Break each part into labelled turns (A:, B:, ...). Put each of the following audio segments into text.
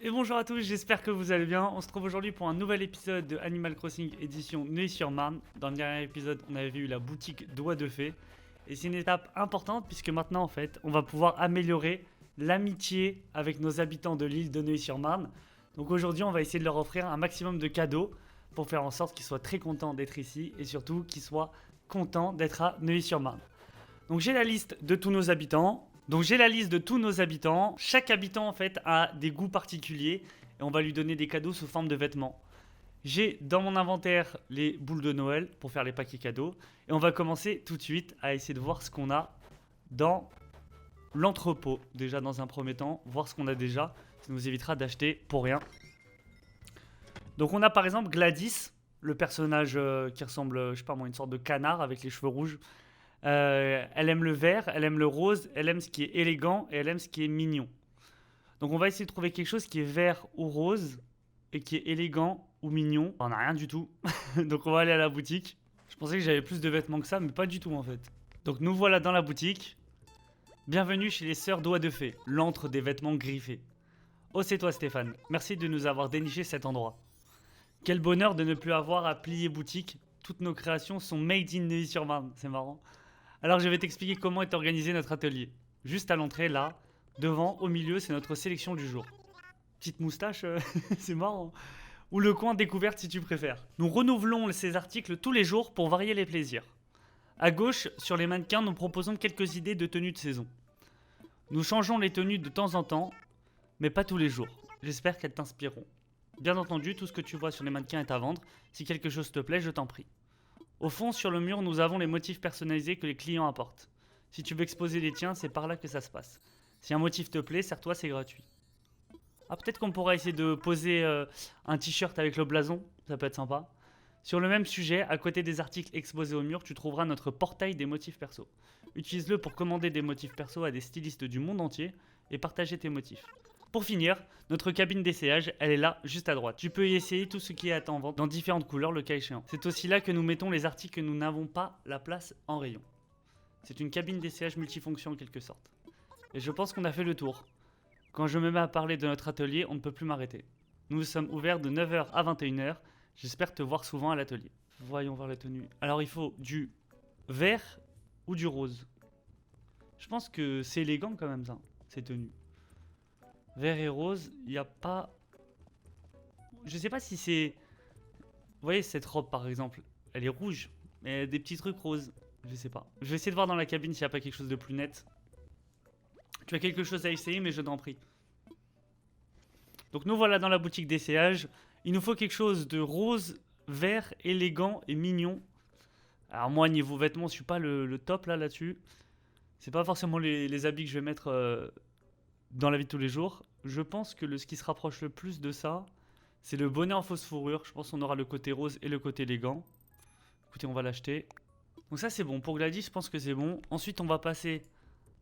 A: Et bonjour à tous, j'espère que vous allez bien. On se trouve aujourd'hui pour un nouvel épisode de Animal Crossing édition Neuilly-sur-Marne. Dans le dernier épisode, on avait vu la boutique Doigts de Fée. Et c'est une étape importante puisque maintenant, en fait, on va pouvoir améliorer l'amitié avec nos habitants de l'île de Neuilly-sur-Marne. Donc aujourd'hui, on va essayer de leur offrir un maximum de cadeaux pour faire en sorte qu'ils soient très contents d'être ici et surtout qu'ils soient contents d'être à Neuilly-sur-Marne. Donc j'ai la liste de tous nos habitants. Chaque habitant en fait a des goûts particuliers et on va lui donner des cadeaux sous forme de vêtements. J'ai dans mon inventaire les boules de Noël pour faire les paquets cadeaux et on va commencer tout de suite à essayer de voir ce qu'on a dans l'entrepôt. Déjà dans un premier temps, voir ce qu'on a déjà, ça nous évitera d'acheter pour rien. Donc on a par exemple Gladys, le personnage qui ressemble, je sais pas moi, une sorte de canard avec les cheveux rouges. Elle aime le vert, elle aime le rose, elle aime ce qui est élégant et elle aime ce qui est mignon. Donc on va essayer de trouver quelque chose qui est vert ou rose et qui est élégant ou mignon. On n'a rien du tout. Donc on va aller à la boutique. Je pensais que j'avais plus de vêtements que ça, mais pas du tout en fait. Donc nous voilà dans la boutique. Bienvenue chez les Sœurs Doigts de Fée, l'antre des vêtements griffés. Oh, c'est toi Stéphane. Merci de nous avoir déniché cet endroit. Quel bonheur de ne plus avoir à plier boutique. Toutes nos créations sont made in Neuilly-sur-Marne. C'est marrant. Alors je vais t'expliquer comment est organisé notre atelier. Juste à l'entrée, là, devant, au milieu, c'est notre sélection du jour. Petite moustache, c'est marrant. Ou le coin découverte si tu préfères. Nous renouvelons ces articles tous les jours pour varier les plaisirs. À gauche, sur les mannequins, nous proposons quelques idées de tenues de saison. Nous changeons les tenues de temps en temps, mais pas tous les jours. J'espère qu'elles t'inspireront. Bien entendu, tout ce que tu vois sur les mannequins est à vendre. Si quelque chose te plaît, je t'en prie. Au fond, sur le mur, nous avons les motifs personnalisés que les clients apportent. Si tu veux exposer les tiens, c'est par là que ça se passe. Si un motif te plaît, sers-toi, c'est gratuit. Ah, peut-être qu'on pourra essayer de poser un t-shirt avec le blason, ça peut être sympa. Sur le même sujet, à côté des articles exposés au mur, tu trouveras notre portail des motifs perso. Utilise-le pour commander des motifs perso à des stylistes du monde entier et partager tes motifs. Pour finir, notre cabine d'essayage, elle est là, juste à droite. Tu peux y essayer tout ce qui est en vente dans différentes couleurs, le cas échéant. C'est aussi là que nous mettons les articles que nous n'avons pas la place en rayon. C'est une cabine d'essayage multifonction en quelque sorte. Et je pense qu'on a fait le tour. Quand je me mets à parler de notre atelier, on ne peut plus m'arrêter. Nous sommes ouverts de 9 h à 21 h. J'espère te voir souvent à l'atelier. Voyons voir la tenue. Alors il faut du vert ou du rose. Je pense que c'est élégant quand même ça, ces tenues. Vert et rose, il n'y a pas... Je sais pas si c'est... Vous voyez cette robe par exemple, elle est rouge, mais elle a des petits trucs roses. Je sais pas. Je vais essayer de voir dans la cabine s'il n'y a pas quelque chose de plus net. Tu as quelque chose à essayer, mais je t'en prie. Donc nous voilà dans la boutique d'essayage. Il nous faut quelque chose de rose, vert, élégant et mignon. Alors moi, niveau vêtements, je suis pas le top là-dessus. C'est pas forcément les habits que je vais mettre dans la vie de tous les jours. Je pense que ce qui se rapproche le plus de ça, c'est le bonnet en fausse fourrure. Je pense qu'on aura le côté rose et le côté élégant. Écoutez, on va l'acheter. Donc ça, c'est bon. Pour Gladys, je pense que c'est bon. Ensuite, on va passer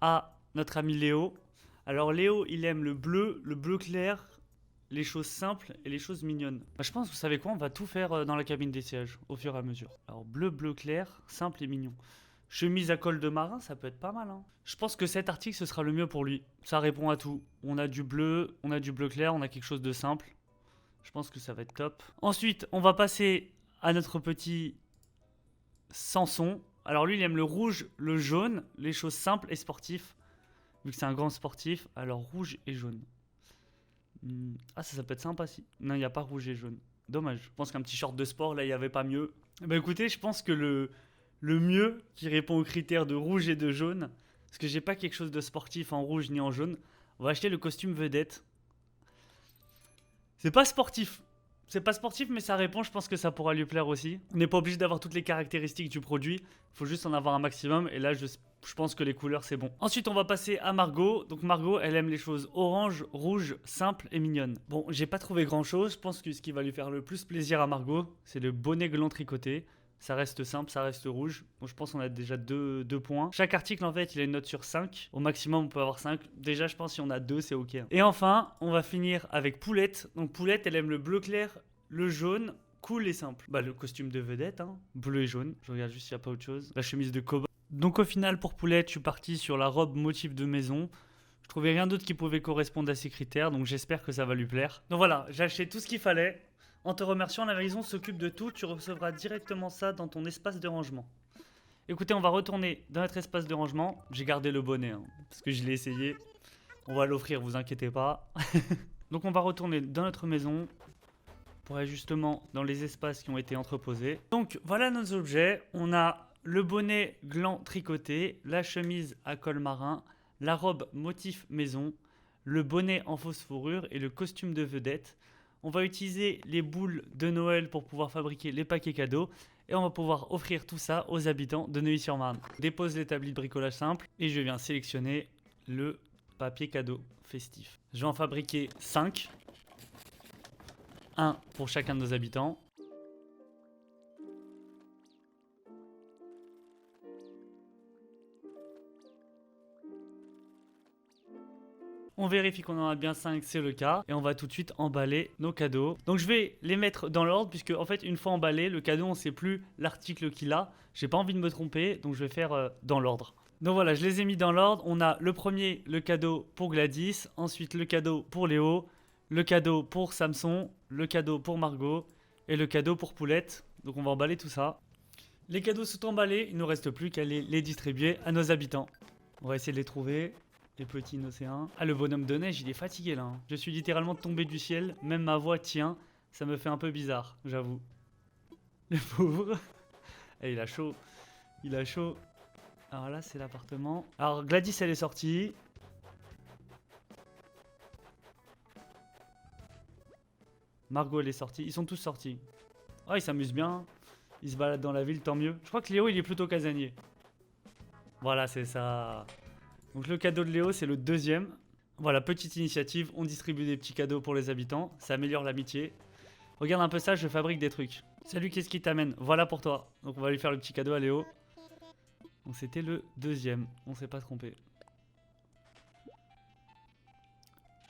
A: à notre ami Léo. Alors Léo, il aime le bleu clair, les choses simples et les choses mignonnes. Bah, je pense, vous savez quoi, on va tout faire dans la cabine d'essayage, au fur et à mesure. Alors bleu clair, simple et mignon. Chemise à col de marin, ça peut être pas mal. Hein. Je pense que cet article, ce sera le mieux pour lui. Ça répond à tout. On a du bleu clair, on a quelque chose de simple. Je pense que ça va être top. Ensuite, on va passer à notre petit Samson. Alors lui, il aime le rouge, le jaune, les choses simples et sportives. Vu que c'est un grand sportif, alors rouge et jaune. Ah, ça peut être sympa si. Non, il n'y a pas rouge et jaune. Dommage. Je pense qu'un petit short de sport, là, il n'y avait pas mieux. Bah écoutez, je pense que le mieux qui répond aux critères de rouge et de jaune, parce que j'ai pas quelque chose de sportif en rouge ni en jaune, on va acheter le costume vedette. C'est pas sportif. C'est pas sportif, mais ça répond, je pense que ça pourra lui plaire aussi. On n'est pas obligé d'avoir toutes les caractéristiques du produit, il faut juste en avoir un maximum, et là, je pense que les couleurs, c'est bon. Ensuite, on va passer à Margot. Donc Margot, elle aime les choses orange, rouge, simples et mignonnes. Bon, j'ai pas trouvé grand-chose, je pense que ce qui va lui faire le plus plaisir à Margot, c'est le bonnet gland tricoté. Ça reste simple, ça reste rouge. Bon, je pense qu'on a déjà deux points. Chaque article, en fait, il a une note sur 5. Au maximum, on peut avoir 5. Déjà, je pense que si on a 2, c'est OK. Et enfin, on va finir avec Poulette. Donc Poulette, elle aime le bleu clair, le jaune, cool et simple. Bah, le costume de vedette, hein. Bleu et jaune. Je regarde juste s'il n'y a pas autre chose. La chemise de cowboy. Donc au final, pour Poulette, je suis parti sur la robe motif de maison. Je Je trouvais rien d'autre qui pouvait correspondre à ces critères, donc j'espère que ça va lui plaire. Donc voilà, j'ai acheté tout ce qu'il fallait. En te remerciant, la maison s'occupe de tout. Tu recevras directement ça dans ton espace de rangement. Écoutez, on va retourner dans notre espace de rangement. J'ai gardé le bonnet, hein, parce que je l'ai essayé. On va l'offrir, vous inquiétez pas. Donc on va retourner dans notre maison pour aller justement dans les espaces qui ont été entreposés. Donc voilà nos objets. On a le bonnet gland tricoté, la chemise à col marin, la robe motif maison, le bonnet en fausse fourrure et le costume de vedette. On va utiliser les boules de Noël pour pouvoir fabriquer les paquets cadeaux et on va pouvoir offrir tout ça aux habitants de Neuilly-sur-Marne. Je dépose l'établi de bricolage simple et je viens sélectionner le papier cadeau festif. Je vais en fabriquer 5. Un pour chacun de nos habitants. On vérifie qu'on en a bien 5, c'est le cas. Et on va tout de suite emballer nos cadeaux. Donc je vais les mettre dans l'ordre, puisque en fait, une fois emballé, le cadeau, on ne sait plus l'article qu'il a. J'ai pas envie de me tromper, donc je vais faire dans l'ordre. Donc voilà, je les ai mis dans l'ordre. On a le premier, le cadeau pour Gladys. Ensuite, le cadeau pour Léo. Le cadeau pour Samson. Le cadeau pour Margot. Et le cadeau pour Poulette. Donc on va emballer tout ça. Les cadeaux sont emballés. Il ne nous reste plus qu'à les distribuer à nos habitants. On va essayer de les trouver. Les petits océans. Ah, le bonhomme de neige, il est fatigué là. Je suis littéralement tombé du ciel. Même ma voix tient. Ça me fait un peu bizarre, j'avoue. Le pauvre. Et il a chaud. Il a chaud. Alors là, c'est l'appartement. Alors Gladys, elle est sortie. Margot, elle est sortie. Ils sont tous sortis. Oh, ils s'amusent bien. Ils se baladent dans la ville, tant mieux. Je crois que Léo, il est plutôt casanier. Voilà, c'est ça. Donc le cadeau de Léo, c'est le deuxième. Voilà, petite initiative, on distribue des petits cadeaux pour les habitants, ça améliore l'amitié. Regarde un peu ça, je fabrique des trucs. Salut, qu'est-ce qui t'amène? Voilà pour toi. Donc on va lui faire le petit cadeau à Léo. Donc c'était le deuxième, on s'est pas trompé.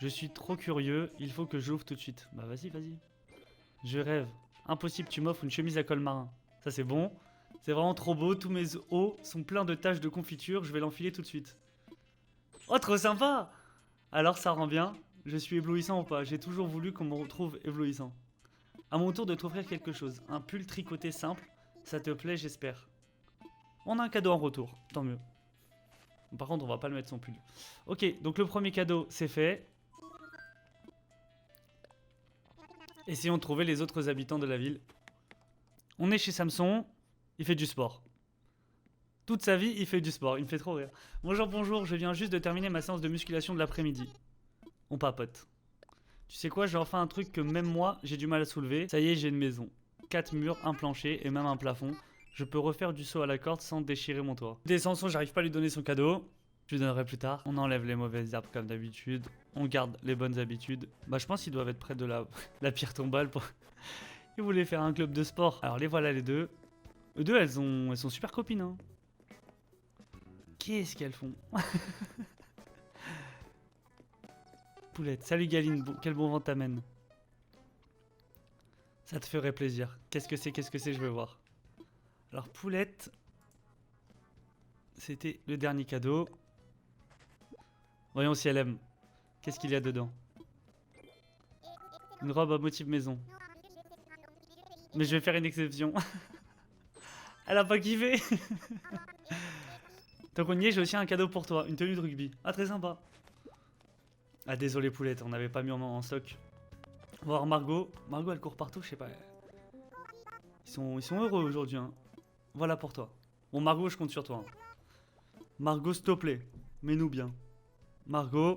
A: Je suis trop curieux, il faut que j'ouvre tout de suite. Bah vas-y, vas-y. Je rêve. Impossible, tu m'offres une chemise à col marin. Ça c'est bon. C'est vraiment trop beau, tous mes os sont pleins de taches de confiture, je vais l'enfiler tout de suite. Oh, trop sympa! Alors ça rend bien. Je suis éblouissant ou pas? J'ai toujours voulu qu'on me retrouve éblouissant. À mon tour de t'offrir quelque chose. Un pull tricoté simple. Ça te plaît, j'espère. On a un cadeau en retour. Tant mieux. Par contre, on va pas le mettre son pull. Ok, donc le premier cadeau, c'est fait. Essayons de trouver les autres habitants de la ville. On est chez Samson. Il fait du sport. Toute sa vie, il fait du sport. Il me fait trop rire. Bonjour, bonjour. Je viens juste de terminer ma séance de musculation de l'après-midi. On papote. Tu sais quoi, j'ai enfin un truc que même moi, j'ai du mal à soulever. Ça y est, j'ai une maison. 4 murs, un plancher et même un plafond. Je peux refaire du saut à la corde sans déchirer mon toit. Des Samson, j'arrive pas à lui donner son cadeau. Je lui donnerai plus tard. On enlève les mauvaises herbes comme d'habitude. On garde les bonnes habitudes. Bah, je pense qu'ils doivent être près de la pierre tombale. Ils voulaient faire un club de sport. Alors, les voilà les deux. Eux deux, elles sont super copines, hein. Qu'est-ce qu'elles font? Poulette, salut Galine, quel bon vent t'amène. Ça te ferait plaisir. Qu'est-ce que c'est, je veux voir. Alors Poulette, c'était le dernier cadeau. Voyons si elle aime. Qu'est-ce qu'il y a dedans? Une robe à motif maison. Mais je vais faire une exception. Elle a pas kiffé. Donc on y est, j'ai aussi un cadeau pour toi, une tenue de rugby. Ah, très sympa. Ah, désolé Poulette, on n'avait pas mis en stock. On va voir Margot. Margot, elle court partout, je sais pas. Ils sont heureux aujourd'hui, hein. Voilà pour toi. Bon, Margot, je compte sur toi, hein. Margot, s'il te plaît, mets-nous bien. Margot.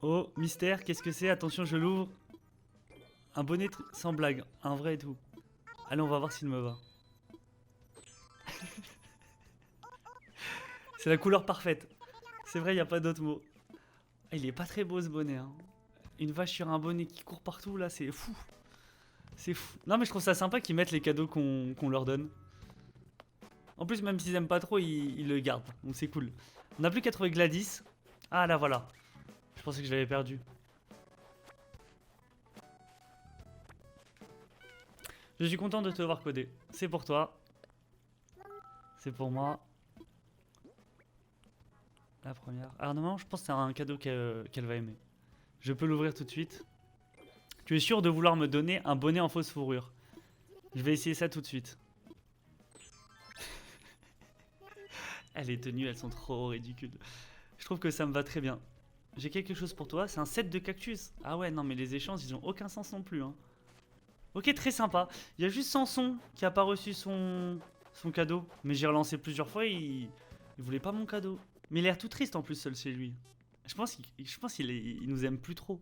A: Oh, mystère, qu'est-ce que c'est? Attention, je l'ouvre. Un bonnet sans blague, un vrai et tout. Allez, on va voir s'il me va. C'est la couleur parfaite. C'est vrai, il n'y a pas d'autre mot. Ah, il est pas très beau ce bonnet, hein. Une vache sur un bonnet qui court partout, là, c'est fou. C'est fou. Non, mais je trouve ça sympa qu'ils mettent les cadeaux qu'on leur donne. En plus, même s'ils aiment pas trop, ils le gardent. Donc c'est cool. On n'a plus qu'à trouver Gladys. Ah, là, voilà. Je pensais que je l'avais perdu. Je suis content de te voir coder. C'est pour toi. C'est pour moi. La première. Alors normalement, je pense que c'est un cadeau qu'elle va aimer. Je peux l'ouvrir tout de suite. Tu es sûr de vouloir me donner un bonnet en fausse fourrure? Je vais essayer ça tout de suite. Les tenues, elles sont trop ridicules. Je trouve que ça me va très bien. J'ai quelque chose pour toi, c'est un set de cactus. Ah ouais, non mais les échanges, ils ont aucun sens non plus. Hein. Ok, très sympa. Il y a juste Samson qui a pas reçu son cadeau. Mais j'ai relancé plusieurs fois, il voulait pas mon cadeau. Mais il a l'air tout triste en plus seul chez lui. Je pense qu'il nous aime plus trop.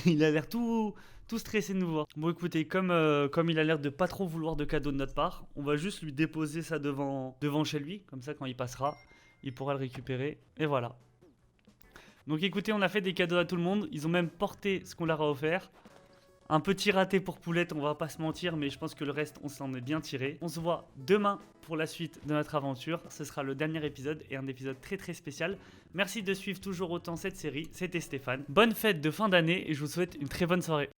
A: Il a l'air tout stressé de nous voir. Bon écoutez, comme il a l'air de pas trop vouloir de cadeau de notre part, on va juste lui déposer ça devant chez lui. Comme ça quand il passera, il pourra le récupérer. Et voilà. Donc écoutez, on a fait des cadeaux à tout le monde. Ils ont même porté ce qu'on leur a offert. Un petit raté pour Poulette, on va pas se mentir, mais je pense que le reste, on s'en est bien tiré. On se voit demain pour la suite de notre aventure. Ce sera le dernier épisode et un épisode très très spécial. Merci de suivre toujours autant cette série. C'était Stéphane. Bonne fête de fin d'année et je vous souhaite une très bonne soirée.